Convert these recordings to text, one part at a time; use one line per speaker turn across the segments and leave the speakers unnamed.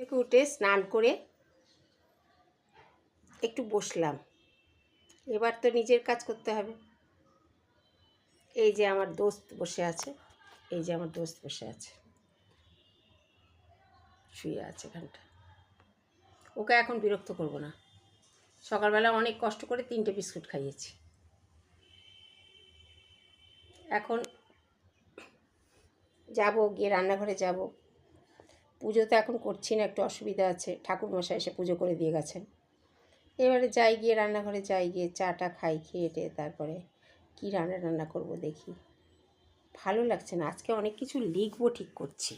থেকে উঠে স্নান করে একটু বসলাম। এবার তো নিজের কাজ করতে হবে। এই যে আমার দোস্ত বসে আছে, শুয়ে আছে এখানটা। ওকে এখন বিরক্ত করব না। সকালবেলা অনেক কষ্ট করে 3টে বিস্কুট খাইয়েছি। এখন যাব, গিয়ে রান্নাঘরে যাব। পুজো তো এখন করছি না, একটু অসুবিধা আছে। ঠাকুরমশাই এসে পুজো করে দিয়ে গেছেন। এবারে যাই, গিয়ে রান্নাঘরে যাই, গিয়ে চাটা খাই, খেয়ে তারপরে কি রান্না করব দেখি। ভালো লাগছে না, আজকে অনেক কিছু লিখবো ঠিক করছি।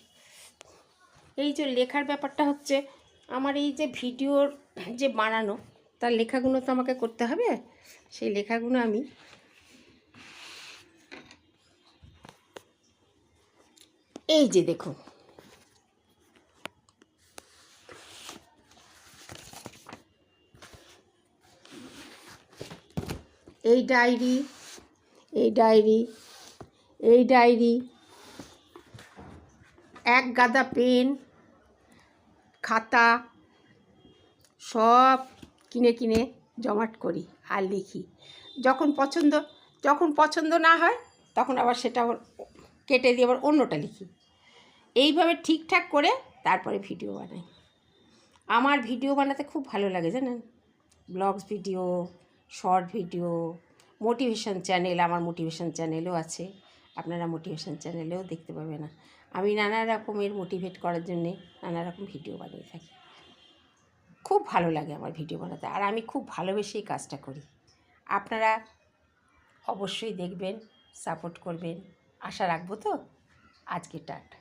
এই যে লেখার ব্যাপারটা হচ্ছে, আমার এই যে ভিডিওর যে বানানো, তার লেখাগুলো তো আমাকে করতে হবে। সেই লেখাগুলো আমি এই যে দেখুন, এই ডায়েরি, এক গাদা পেন, খাতা সব কিনে জমাট করি আর লিখি। যখন পছন্দ না হয় তখন আবার সেটা কেটে দিয়ে আবার অন্যটা লিখি। এইভাবে ঠিকঠাক করে তারপরে ভিডিও বানাই। আমার ভিডিও বানাতে খুব ভালো লাগে জানেন। Vlogs video, short video, motivation channel, আমার মোটিভেশন চ্যানেলও আছে। আপনারা মোটিভেশন চ্যানেলেও দেখতে পাবেন। না, আমি নানা রকমের মোটিভেট করার জন্যে নানা রকম ভিডিও বানিয়ে থাকি। খুব ভালো লাগে আমার ভিডিও বানাতে, আর আমি খুব ভালোবেসেই কাজটা করি। আপনারা অবশ্যই দেখবেন, সাপোর্ট করবেন, আশা রাখবো। তো আজকে টাটা।